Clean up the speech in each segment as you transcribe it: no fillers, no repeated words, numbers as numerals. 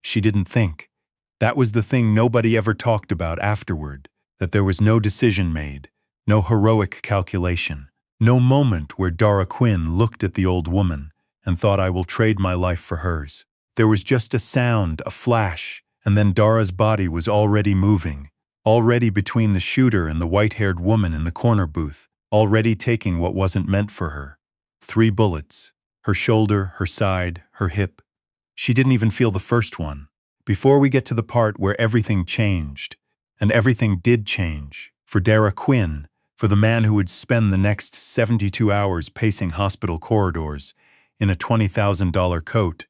She didn't think. That was the thing nobody ever talked about afterward, that there was no decision made, no heroic calculation, no moment where Dara Quinn looked at the old woman and thought, I will trade my life for hers. There was just a sound, a flash, and then Dara's body was already moving, already between the shooter and the white-haired woman in the corner booth, already taking what wasn't meant for her. 3 bullets. Her shoulder, her side, her hip. She didn't even feel the first one. Before we get to the part where everything changed, and everything did change, for Dara Quinn, for the man who would spend the next 72 hours pacing hospital corridors in a $20,000 coat,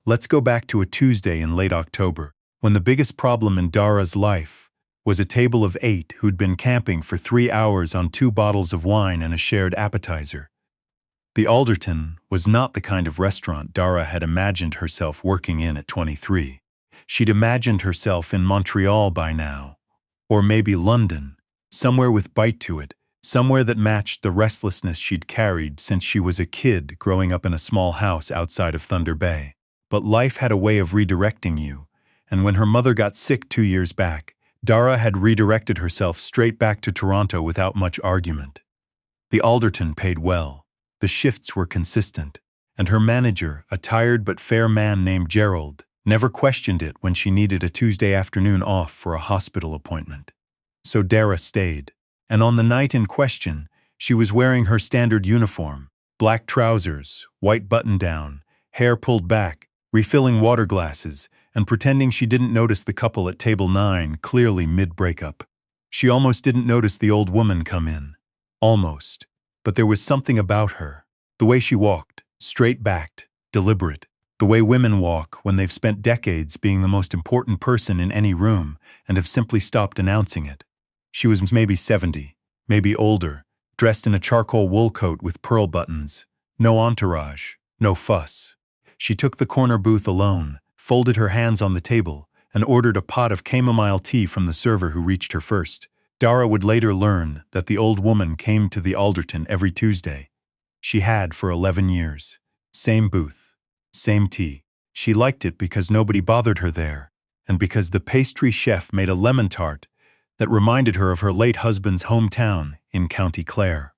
let's go back to a Tuesday in late October, when the biggest problem in Dara's life was a table of 8 who'd been camping for 3 hours on 2 bottles of wine and a shared appetizer. The Alderton was not the kind of restaurant Dara had imagined herself working in at 23. She'd imagined herself in Montreal by now, or maybe London, somewhere with bite to it, somewhere that matched the restlessness she'd carried since she was a kid growing up in a small house outside of Thunder Bay. But life had a way of redirecting you, and when her mother got sick 2 years back, Dara had redirected herself straight back to Toronto without much argument. The Alderton paid well, the shifts were consistent, and her manager, a tired but fair man named Gerald, never questioned it when she needed a Tuesday afternoon off for a hospital appointment. So Dara stayed, and on the night in question, she was wearing her standard uniform, black trousers, white button-down, hair pulled back, refilling water glasses, and pretending she didn't notice the couple at table 9, clearly mid-breakup. She almost didn't notice the old woman come in. Almost. But there was something about her. The way she walked, straight-backed, deliberate. The way women walk when they've spent decades being the most important person in any room and have simply stopped announcing it. She was maybe 70, maybe older, dressed in a charcoal wool coat with pearl buttons. No entourage, no fuss. She took the corner booth alone, folded her hands on the table, and ordered a pot of chamomile tea from the server who reached her first. Dara would later learn that the old woman came to the Alderton every Tuesday. She had for 11 years. Same booth. Same tea. She liked it because nobody bothered her there, and because the pastry chef made a lemon tart that reminded her of her late husband's hometown in County Clare.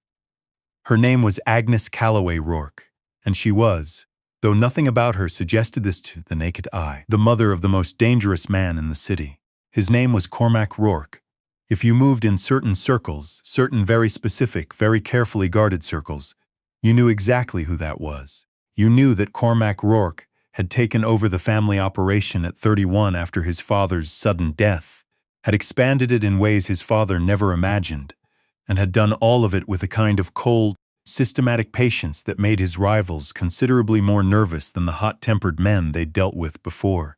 Her name was Agnes Calloway Rourke, and she was, though nothing about her suggested this to the naked eye, the mother of the most dangerous man in the city. His name was Cormac Rourke. If you moved in certain circles, certain very specific, very carefully guarded circles, you knew exactly who that was. You knew that Cormac Rourke had taken over the family operation at 31 after his father's sudden death, had expanded it in ways his father never imagined, and had done all of it with a kind of cold, systematic patience that made his rivals considerably more nervous than the hot-tempered men they'd dealt with before.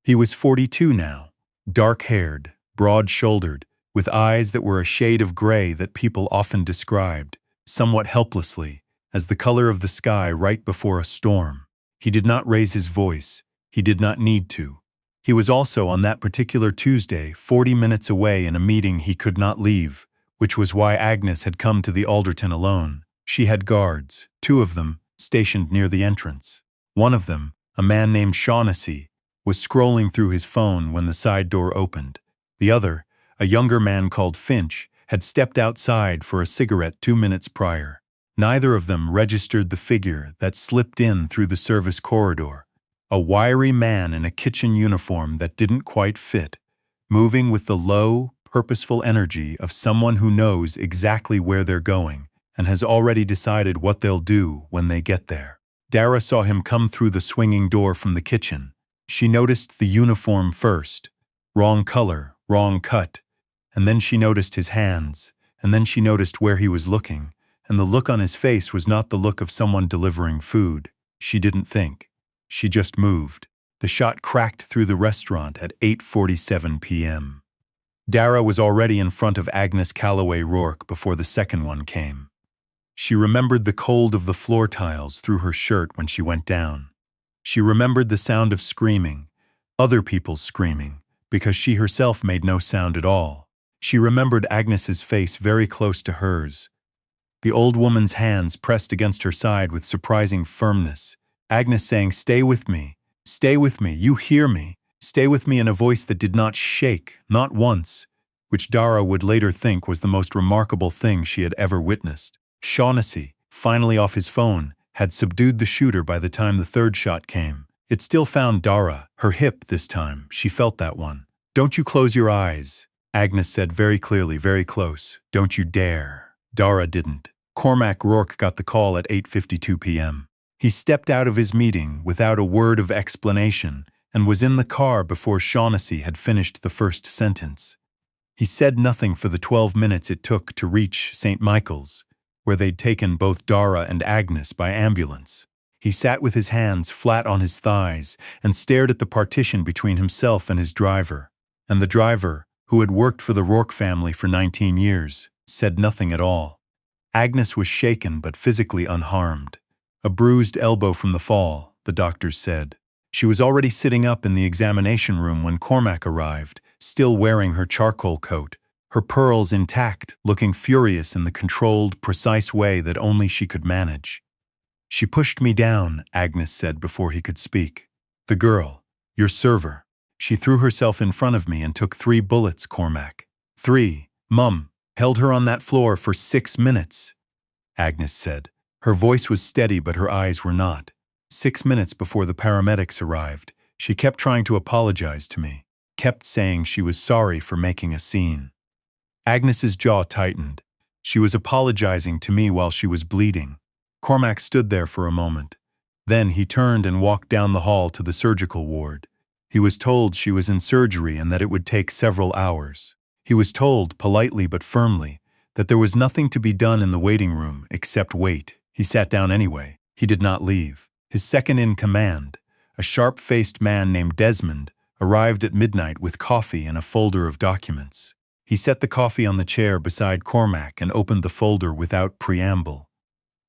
He was 42 now, dark-haired, broad-shouldered, with eyes that were a shade of gray that people often described, somewhat helplessly, as the color of the sky right before a storm. He did not raise his voice. He did not need to. He was also on that particular Tuesday 40 minutes away in a meeting he could not leave, which was why Agnes had come to the Alderton alone. She had guards, 2 of them, stationed near the entrance. One of them, a man named Shaughnessy, was scrolling through his phone when the side door opened. The other, a younger man called Finch, had stepped outside for a cigarette 2 minutes prior. Neither of them registered the figure that slipped in through the service corridor, a wiry man in a kitchen uniform that didn't quite fit, moving with the low, purposeful energy of someone who knows exactly where they're going and has already decided what they'll do when they get there. Dara saw him come through the swinging door from the kitchen. She noticed the uniform first, wrong color, wrong cut, and then she noticed his hands, and then she noticed where he was looking. And the look on his face was not the look of someone delivering food. She didn't think. She just moved. The shot cracked through the restaurant at 8:47 p.m. Dara was already in front of Agnes Calloway Rourke before the second one came. She remembered the cold of the floor tiles through her shirt when she went down. She remembered the sound of screaming, other people's screaming, because she herself made no sound at all. She remembered Agnes's face very close to hers, the old woman's hands pressed against her side with surprising firmness, Agnes saying, "Stay with me," Stay with me, you hear me. Stay with me in a voice that did not shake, not once, which Dara would later think was the most remarkable thing she had ever witnessed. Shaughnessy, finally off his phone, had subdued the shooter by the time the third shot came. It still found Dara, her hip this time. She felt that one. Don't you close your eyes, Agnes said very clearly, very close. Don't you dare. Dara didn't. Cormac Rourke got the call at 8:52 p.m. He stepped out of his meeting without a word of explanation and was in the car before Shaughnessy had finished the first sentence. He said nothing for the 12 minutes it took to reach St. Michael's, where they'd taken both Dara and Agnes by ambulance. He sat with his hands flat on his thighs and stared at the partition between himself and his driver. And the driver, who had worked for the Rourke family for 19 years, said nothing at all. Agnes was shaken but physically unharmed. A bruised elbow from the fall, the doctors said. She was already sitting up in the examination room when Cormac arrived, still wearing her charcoal coat, her pearls intact, looking furious in the controlled, precise way that only she could manage. She pushed me down, Agnes said before he could speak. The girl, your server. She threw herself in front of me and took 3 bullets, Cormac. 3. Mum, held her on that floor for 6 minutes, Agnes said. Her voice was steady but her eyes were not. 6 minutes before the paramedics arrived, she kept trying to apologize to me, kept saying she was sorry for making a scene. Agnes's jaw tightened. She was apologizing to me while she was bleeding. Cormac stood there for a moment. Then he turned and walked down the hall to the surgical ward. He was told she was in surgery and that it would take several hours. He was told, politely but firmly, that there was nothing to be done in the waiting room except wait. He sat down anyway. He did not leave. His second-in-command, a sharp-faced man named Desmond, arrived at midnight with coffee and a folder of documents. He set the coffee on the chair beside Cormac and opened the folder without preamble.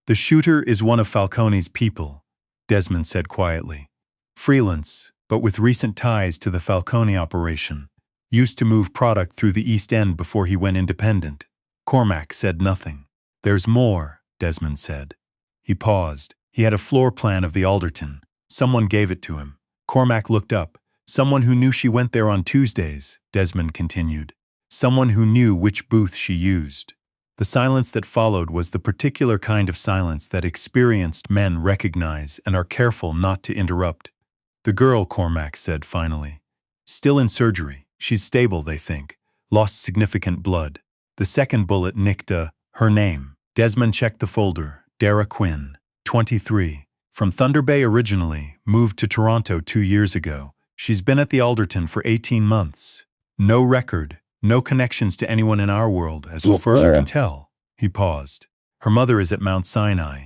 The shooter is one of Falcone's people, Desmond said quietly. Freelance, but with recent ties to the Falcone operation. Used to move product through the East End before he went independent. Cormac said nothing. There's more, Desmond said. He paused. He had a floor plan of the Alderton. Someone gave it to him. Cormac looked up. Someone who knew she went there on Tuesdays, Desmond continued. Someone who knew which booth she used. The silence that followed was the particular kind of silence that experienced men recognize and are careful not to interrupt. The girl, Cormac said finally. Still in surgery. She's stable, they think. Lost significant blood. The second bullet nicked her name. Desmond checked the folder. Dara Quinn, 23. From Thunder Bay originally, moved to Toronto 2 years ago. She's been at the Alderton for 18 months. No record, no connections to anyone in our world, as far as I can tell. He paused. Her mother is at Mount Sinai.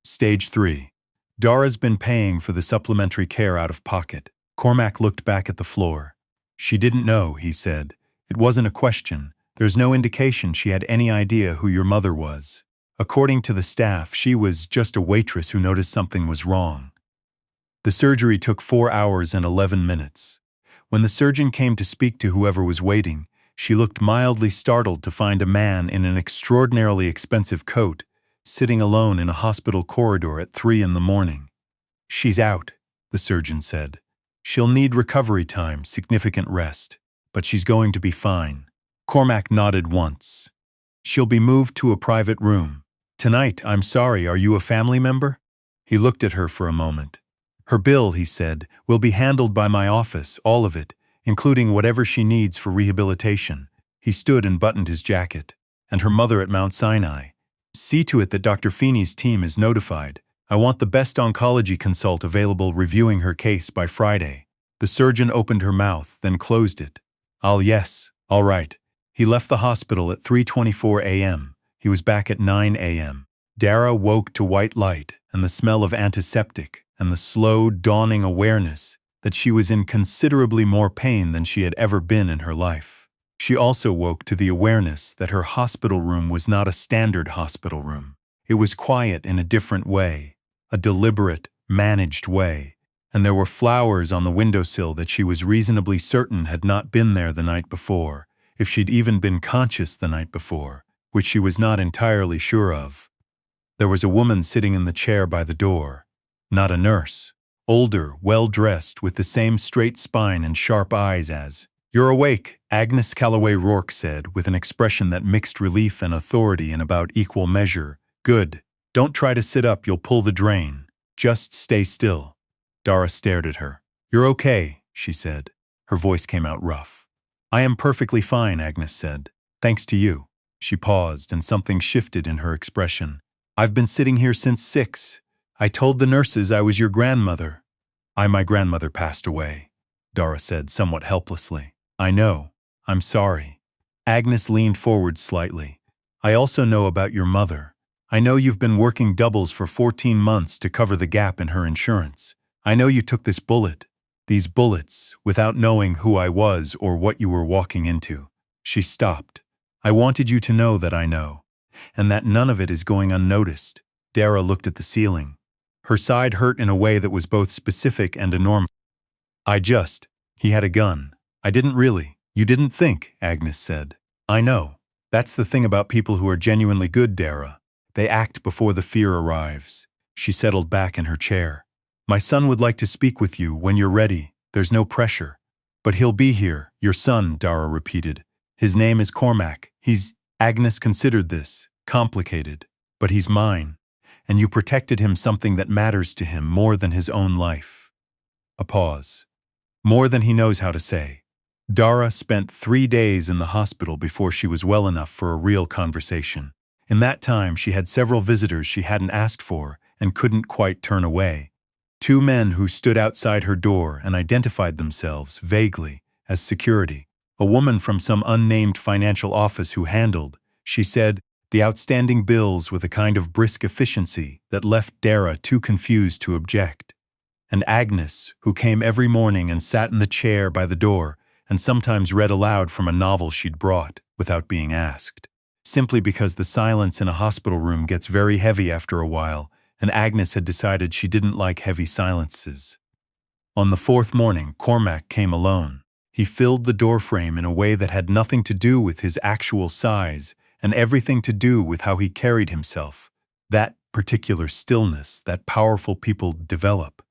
Stage 3. Dara's been paying for the supplementary care out of pocket. Cormac looked back at the floor. She didn't know, he said. It wasn't a question. There's no indication she had any idea who your mother was. According to the staff, she was just a waitress who noticed something was wrong. The surgery took 4 hours and 11 minutes. When the surgeon came to speak to whoever was waiting, she looked mildly startled to find a man in an extraordinarily expensive coat, sitting alone in a hospital corridor at 3 in the morning. She's out, the surgeon said. She'll need recovery time, significant rest, but she's going to be fine. Cormac nodded once. She'll be moved to a private room. Tonight, I'm sorry, are you a family member? He looked at her for a moment. Her bill, he said, will be handled by my office, all of it, including whatever she needs for rehabilitation. He stood and buttoned his jacket. And her mother at Mount Sinai. See to it that Dr. Feeney's team is notified. I want the best oncology consult available reviewing her case by Friday. The surgeon opened her mouth, then closed it. Yes, all right. He left the hospital at 3:24 a.m. He was back at 9 a.m. Dara woke to white light and the smell of antiseptic and the slow, dawning awareness that she was in considerably more pain than she had ever been in her life. She also woke to the awareness that her hospital room was not a standard hospital room. It was quiet in a different way, a deliberate, managed way, and there were flowers on the windowsill that she was reasonably certain had not been there the night before, if she'd even been conscious the night before, which she was not entirely sure of. There was a woman sitting in the chair by the door, not a nurse, older, well-dressed, with the same straight spine and sharp eyes as. "You're awake," Agnes Calloway Rourke said, with an expression that mixed relief and authority in about equal measure. "Good. Don't try to sit up, you'll pull the drain. Just stay still." Dara stared at her. "You're okay," she said. Her voice came out rough. "I am perfectly fine," Agnes said. "Thanks to you." She paused, and something shifted in her expression. "I've been sitting here since 6. I told the nurses I was your grandmother." My grandmother passed away," Dara said somewhat helplessly. "I know. I'm sorry." Agnes leaned forward slightly. "I also know about your mother. I know you've been working doubles for 14 months to cover the gap in her insurance. I know you took these bullets, without knowing who I was or what you were walking into." She stopped. "I wanted you to know that I know, and that none of it is going unnoticed." Dara looked at the ceiling. Her side hurt in a way that was both specific and enormous. He had a gun. I didn't really." "You didn't think," Agnes said. "I know. That's the thing about people who are genuinely good, Dara. They act before the fear arrives." She settled back in her chair. "My son would like to speak with you when you're ready. There's no pressure." "But he'll be here." "Your son," Dara repeated. "His name is Cormac. Agnes considered this. "Complicated. But he's mine. And you protected him, something that matters to him more than his own life." A pause. "More than he knows how to say." Dara spent 3 days in the hospital before she was well enough for a real conversation. In that time, she had several visitors she hadn't asked for and couldn't quite turn away. 2 men who stood outside her door and identified themselves, vaguely, as security. A woman from some unnamed financial office who handled, she said, the outstanding bills with a kind of brisk efficiency that left Dara too confused to object. And Agnes, who came every morning and sat in the chair by the door and sometimes read aloud from a novel she'd brought without being asked. Simply because the silence in a hospital room gets very heavy after a while, and Agnes had decided she didn't like heavy silences. On the 4th morning, Cormac came alone. He filled the doorframe in a way that had nothing to do with his actual size and everything to do with how he carried himself. That particular stillness that powerful people develop.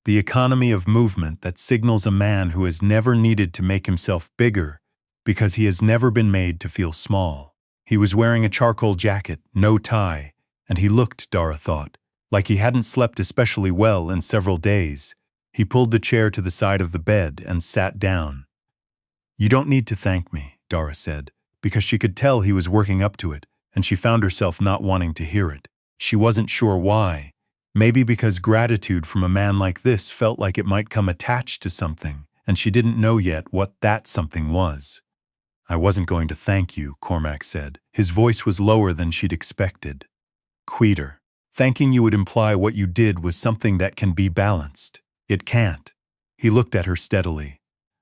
The economy of movement that signals a man who has never needed to make himself bigger because he has never been made to feel small. He was wearing a charcoal jacket, no tie, and he looked, Dara thought, like he hadn't slept especially well in several days. He pulled the chair to the side of the bed and sat down. "You don't need to thank me," Dara said, because she could tell he was working up to it, and she found herself not wanting to hear it. She wasn't sure why. Maybe because gratitude from a man like this felt like it might come attached to something, and she didn't know yet what that something was. "I wasn't going to thank you," Cormac said. His voice was lower than she'd expected. "Quieter. Thanking you would imply what you did was something that can be balanced. It can't." He looked at her steadily.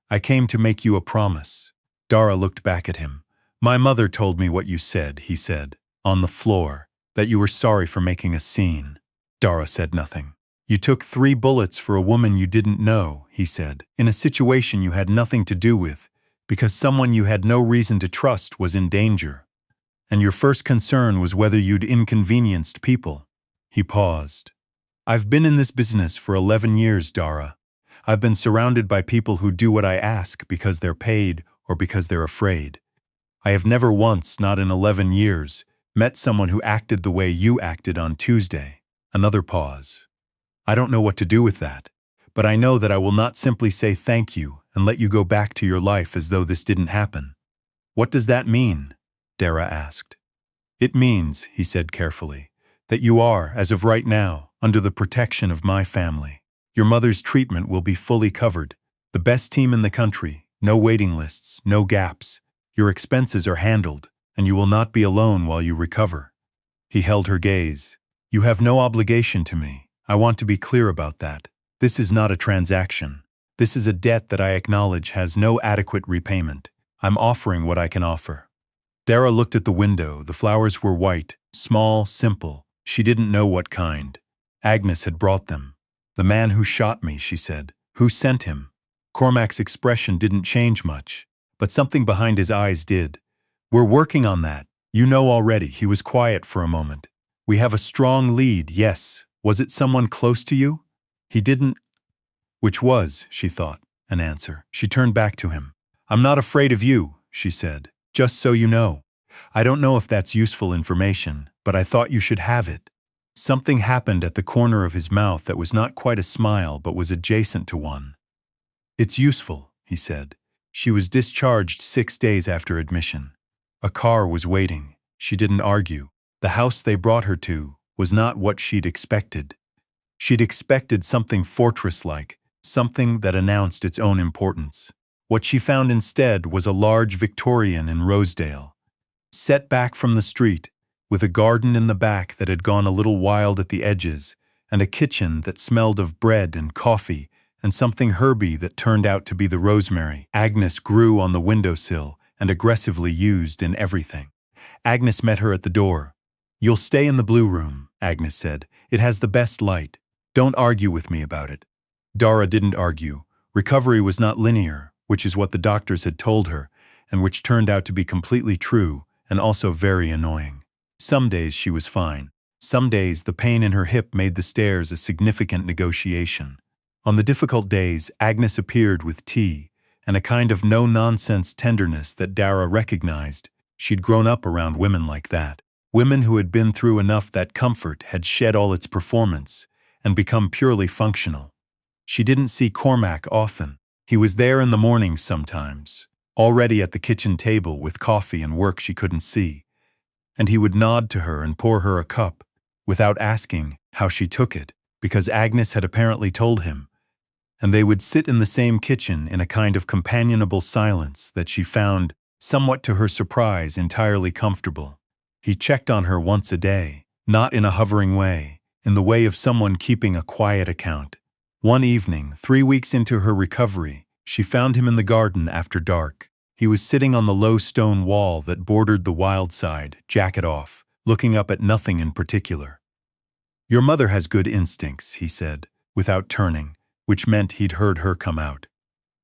"I came to make you a promise." Dara looked back at him. "My mother told me what you said," he said, "on the floor, that you were sorry for making a scene." Dara said nothing. "You took 3 bullets for a woman you didn't know," he said, "in a situation you had nothing to do with, because someone you had no reason to trust was in danger. And your first concern was whether you'd inconvenienced people." He paused. "I've been in this business for 11 years, Dara. I've been surrounded by people who do what I ask because they're paid or because they're afraid. I have never once, not in 11 years, met someone who acted the way you acted on Tuesday." Another pause. "I don't know what to do with that, but I know that I will not simply say thank you and let you go back to your life as though this didn't happen." "What does that mean?" Dara asked. "It means," he said carefully, "that you are, as of right now, under the protection of my family. Your mother's treatment will be fully covered. The best team in the country, no waiting lists, no gaps. Your expenses are handled, and you will not be alone while you recover." He held her gaze. "You have no obligation to me. I want to be clear about that. This is not a transaction. This is a debt that I acknowledge has no adequate repayment. I'm offering what I can offer." Dara looked at the window. The flowers were white, small, simple. She didn't know what kind. Agnes had brought them. "The man who shot me," she said. "Who sent him?" Cormac's expression didn't change much, but something behind his eyes did. "We're working on that. You know already." He was quiet for a moment. "We have a strong lead, yes. Was it someone close to you?" He didn't. Which was, she thought, an answer. She turned back to him. I'm not afraid of you, she said. Just so you know. I don't know if that's useful information, but I thought you should have it. Something happened at the corner of his mouth that was not quite a smile but was adjacent to one. It's useful, he said. She was discharged 6 days after admission. A car was waiting. She didn't argue. The house they brought her to was not what she'd expected. She'd expected something fortress-like, something that announced its own importance. What she found instead was a large Victorian in Rosedale, set back from the street, with a garden in the back that had gone a little wild at the edges, and a kitchen that smelled of bread and coffee and something herby that turned out to be the rosemary Agnes grew on the windowsill and aggressively used in everything. Agnes met her at the door. You'll stay in the blue room, Agnes said. It has the best light. Don't argue with me about it. Dara didn't argue. Recovery was not linear, which is what the doctors had told her, and which turned out to be completely true and also very annoying. Some days she was fine. Some days the pain in her hip made the stairs a significant negotiation. On the difficult days, Agnes appeared with tea and a kind of no-nonsense tenderness that Dara recognized. She'd grown up around women like that. Women who had been through enough that comfort had shed all its performance and become purely functional. She didn't see Cormac often. He was there in the mornings sometimes, already at the kitchen table with coffee and work she couldn't see, and he would nod to her and pour her a cup, without asking how she took it, because Agnes had apparently told him, and they would sit in the same kitchen in a kind of companionable silence that she found, somewhat to her surprise, entirely comfortable. He checked on her once a day, not in a hovering way, in the way of someone keeping a quiet account. One evening, 3 weeks into her recovery, she found him in the garden after dark. He was sitting on the low stone wall that bordered the wild side, jacket off, looking up at nothing in particular. Your mother has good instincts, he said, without turning, which meant he'd heard her come out.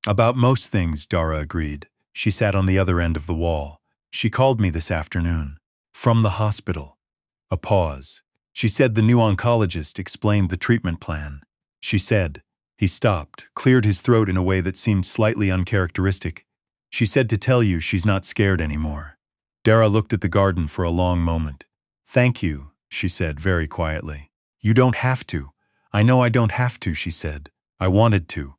About most things, Dara agreed. She sat on the other end of the wall. She called me this afternoon. From the hospital. A pause. She said the new oncologist explained the treatment plan. She said. He stopped, cleared his throat in a way that seemed slightly uncharacteristic. She said to tell you she's not scared anymore. Dara looked at the garden for a long moment. Thank you, she said very quietly. You don't have to. I know I don't have to, she said. I wanted to.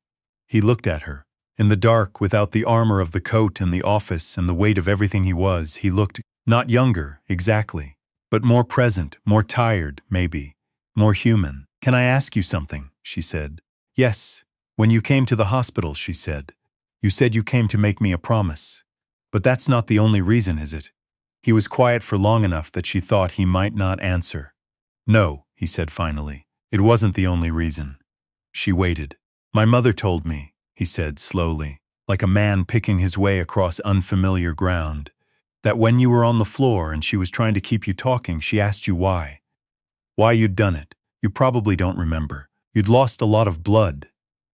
He looked at her. In the dark, without the armor of the coat and the office and the weight of everything he was, he looked not younger, exactly, but more present, more tired, maybe, more human. Can I ask you something? She said. Yes. When you came to the hospital, she said. You said you came to make me a promise. But that's not the only reason, is it? He was quiet for long enough that she thought he might not answer. No, he said finally. It wasn't the only reason. She waited. My mother told me, he said slowly, like a man picking his way across unfamiliar ground, that when you were on the floor and she was trying to keep you talking, she asked you why. Why you'd done it. You probably don't remember. You'd lost a lot of blood.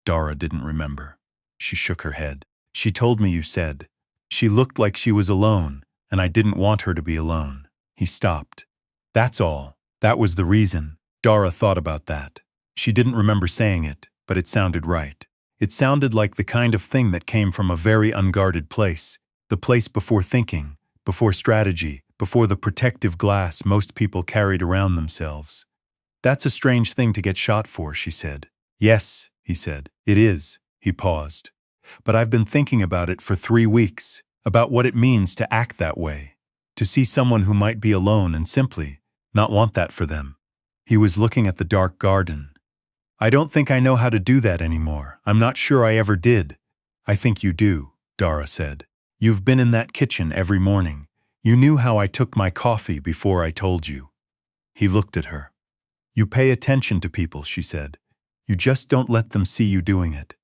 Dara didn't remember. She shook her head. She told me you said. She looked like she was alone, and I didn't want her to be alone. He stopped. That's all. That was the reason. Dara thought about that. She didn't remember saying it, but it sounded right. It sounded like the kind of thing that came from a very unguarded place, the place before thinking, before strategy, before the protective glass most people carried around themselves. That's a strange thing to get shot for, she said. Yes, he said. It is. He paused. But I've been thinking about it for 3 weeks, about what it means to act that way, to see someone who might be alone and simply not want that for them. He was looking at the dark garden. I don't think I know how to do that anymore. I'm not sure I ever did. I think you do, Dara said. You've been in that kitchen every morning. You knew how I took my coffee before I told you. He looked at her. You pay attention to people, she said. You just don't let them see you doing it.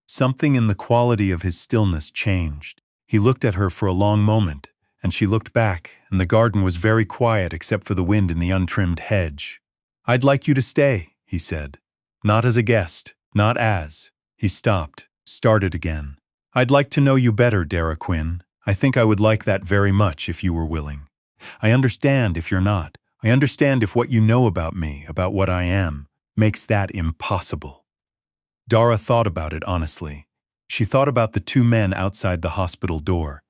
Something in the quality of his stillness changed. He looked at her for a long moment, and she looked back, and the garden was very quiet except for the wind in the untrimmed hedge. I'd like you to stay, he said. Not as a guest, not as. He stopped, started again. I'd like to know you better, Dara Quinn. I think I would like that very much if you were willing. I understand if you're not. I understand if what you know about me, about what I am, makes that impossible. Dara thought about it honestly. She thought about the two men outside the hospital door.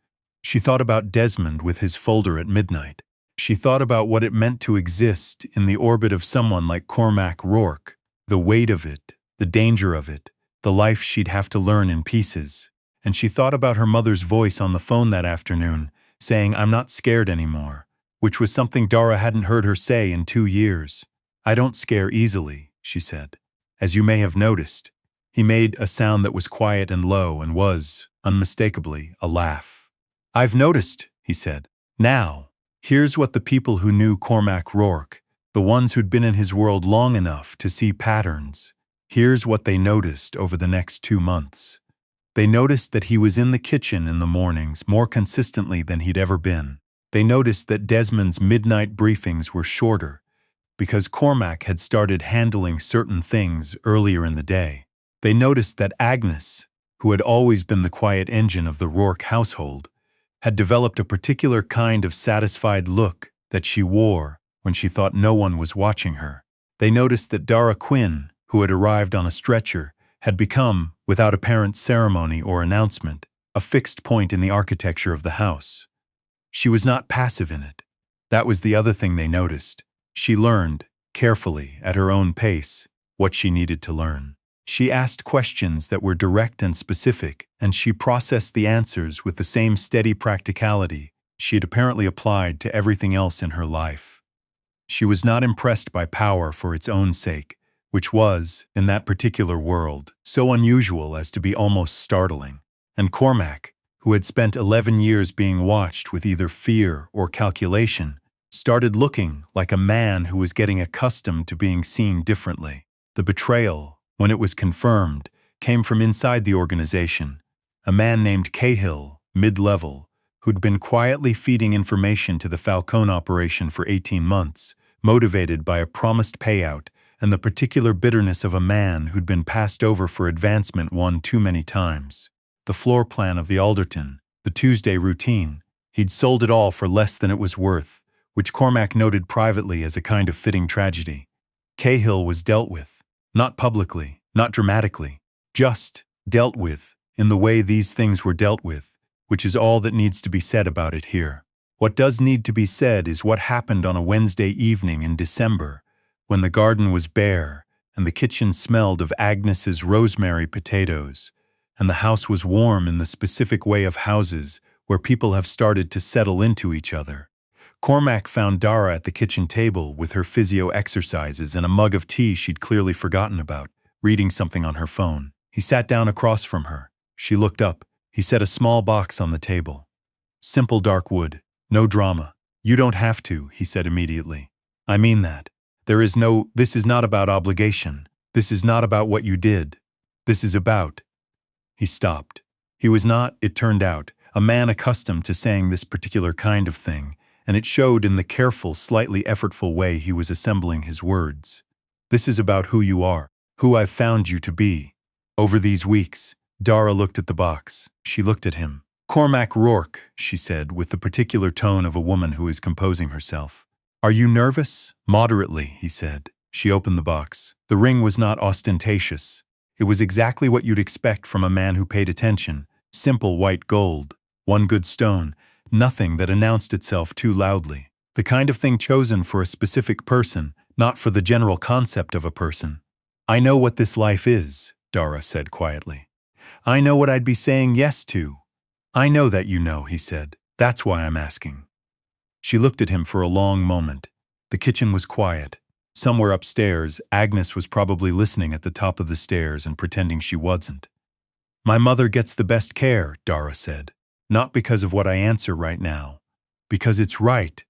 She thought about Desmond with his folder at midnight. She thought about what it meant to exist in the orbit of someone like Cormac Rourke, the weight of it, the danger of it, the life she'd have to learn in pieces. And she thought about her mother's voice on the phone that afternoon, saying, "I'm not scared anymore," which was something Dara hadn't heard her say in 2 years. "I don't scare easily," she said. "As you may have noticed." He made a sound that was quiet and low and was, unmistakably, a laugh. "I've noticed," he said. "Now, here's what the people who knew Cormac Rourke, the ones who'd been in his world long enough to see patterns, here's what they noticed over the next 2 months. They noticed that he was in the kitchen in the mornings more consistently than he'd ever been. They noticed that Desmond's midnight briefings were shorter, because Cormac had started handling certain things earlier in the day. They noticed that Agnes, who had always been the quiet engine of the Rourke household, had developed a particular kind of satisfied look that she wore when she thought no one was watching her. They noticed that Dara Quinn, who had arrived on a stretcher, had become, without apparent ceremony or announcement, a fixed point in the architecture of the house. She was not passive in it. That was the other thing they noticed. She learned, carefully, at her own pace, what she needed to learn. She asked questions that were direct and specific, and she processed the answers with the same steady practicality she had apparently applied to everything else in her life. She was not impressed by power for its own sake, which was, in that particular world, so unusual as to be almost startling. And Cormac, who had spent 11 years being watched with either fear or calculation, started looking like a man who was getting accustomed to being seen differently. The betrayal, when it was confirmed, came from inside the organization. A man named Cahill, mid-level, who'd been quietly feeding information to the Falcone operation for 18 months, motivated by a promised payout and the particular bitterness of a man who'd been passed over for advancement one too many times. The floor plan of the Alderton, the Tuesday routine, he'd sold it all for less than it was worth, which Cormac noted privately as a kind of fitting tragedy. Cahill was dealt with, not publicly, not dramatically, just dealt with in the way these things were dealt with, which is all that needs to be said about it here. What does need to be said is what happened on a Wednesday evening in December, when the garden was bare and the kitchen smelled of Agnes's rosemary potatoes, and the house was warm in the specific way of houses where people have started to settle into each other. Cormac found Dara at the kitchen table with her physio exercises and a mug of tea she'd clearly forgotten about, reading something on her phone. He sat down across from her. She looked up. He set a small box on the table. "Simple dark wood. No drama. You don't have to," he said immediately. "I mean that. This is not about obligation. This is not about what you did. This is about..." He stopped. He was not, it turned out, a man accustomed to saying this particular kind of thing, and it showed in the careful, slightly effortful way he was assembling his words. "This is about who you are, who I've found you to be. Over these weeks..." Dara looked at the box. She looked at him. "Cormac Rourke," she said, with the particular tone of a woman who is composing herself. "Are you nervous?" "Moderately," he said. She opened the box. The ring was not ostentatious. It was exactly what you'd expect from a man who paid attention. Simple white gold. One good stone. Nothing that announced itself too loudly. The kind of thing chosen for a specific person, not for the general concept of a person. "I know what this life is," Dara said quietly. "I know what I'd be saying yes to." "I know that you know," he said. "That's why I'm asking." She looked at him for a long moment. The kitchen was quiet. Somewhere upstairs, Agnes was probably listening at the top of the stairs and pretending she wasn't. "My mother gets the best care," Dara said. "Not because of what I answer right now. Because it's right."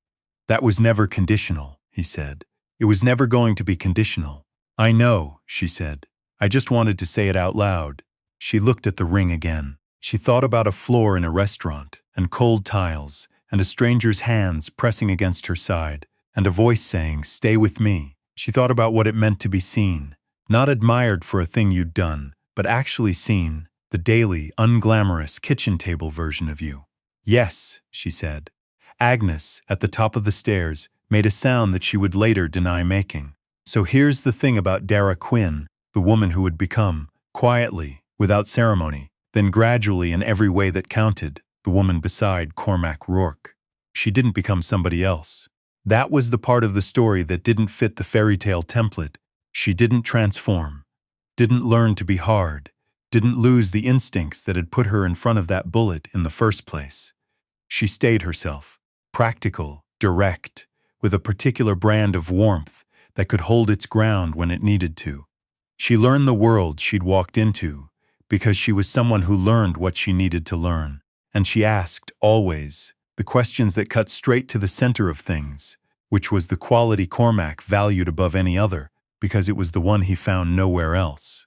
"That was never conditional," he said. "It was never going to be conditional." "I know," she said. "I just wanted to say it out loud." She looked at the ring again. She thought about a floor in a restaurant, and cold tiles, and a stranger's hands pressing against her side, and a voice saying, "Stay with me." She thought about what it meant to be seen, not admired for a thing you'd done, but actually seen, the daily, unglamorous kitchen table version of you. "Yes," she said. Agnes, at the top of the stairs, made a sound that she would later deny making. "So here's the thing about Dara Quinn, the woman who would become," Quietly, without ceremony, then gradually in every way that counted, the woman beside Cormac Rourke. She didn't become somebody else. That was the part of the story that didn't fit the fairy tale template. She didn't transform, didn't learn to be hard, didn't lose the instincts that had put her in front of that bullet in the first place. She stayed herself, practical, direct, with a particular brand of warmth that could hold its ground when it needed to. She learned the world she'd walked into because she was someone who learned what she needed to learn. And she asked, always, the questions that cut straight to the center of things, which was the quality Cormac valued above any other, because it was the one he found nowhere else.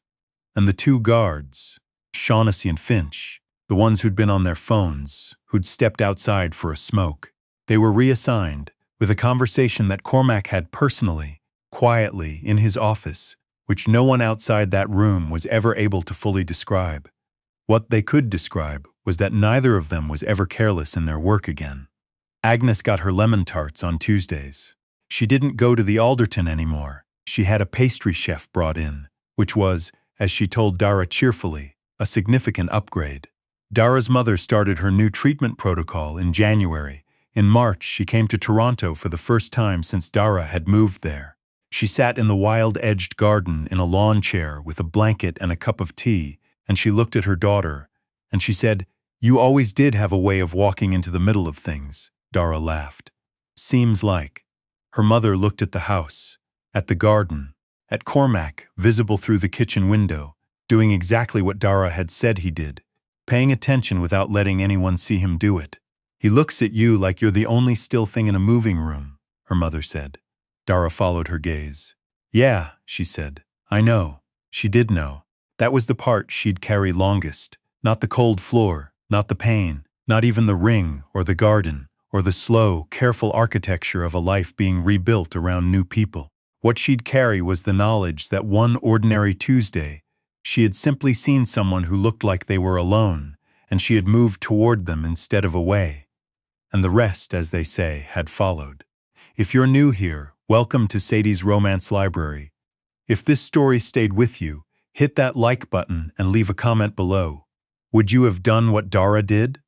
And the two guards, Shaughnessy and Finch, the ones who'd been on their phones, who'd stepped outside for a smoke, they were reassigned, with a conversation that Cormac had personally, quietly, in his office, which no one outside that room was ever able to fully describe. What they could describe was that neither of them was ever careless in their work again. Agnes got her lemon tarts on Tuesdays. She didn't go to the Alderton anymore. She had a pastry chef brought in, which was, as she told Dara cheerfully, a significant upgrade. Dara's mother started her new treatment protocol in January. In March, she came to Toronto for the first time since Dara had moved there. She sat in the wild-edged garden in a lawn chair with a blanket and a cup of tea, and she looked at her daughter, and she said, "You always did have a way of walking into the middle of things," Dara laughed. "Seems like." Her mother looked at the house, at the garden, at Cormac, visible through the kitchen window, doing exactly what Dara had said he did, paying attention without letting anyone see him do it. "He looks at you like you're the only still thing in a moving room," her mother said. Dara followed her gaze. "Yeah," she said. "I know." She did know. That was the part she'd carry longest. Not the cold floor, not the pain, not even the ring or the garden, or the slow, careful architecture of a life being rebuilt around new people. What she'd carry was the knowledge that one ordinary Tuesday, she had simply seen someone who looked like they were alone, and she had moved toward them instead of away. And the rest, as they say, had followed. If you're new here, welcome to Sadie's Romance Library. If this story stayed with you, hit that like button and leave a comment below. Would you have done what Dara did?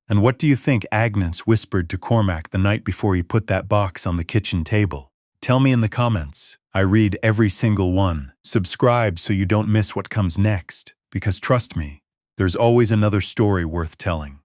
And what do you think Agnes whispered to Cormac the night before he put that box on the kitchen table? Tell me in the comments. I read every single one. Subscribe so you don't miss what comes next, because trust me, there's always another story worth telling.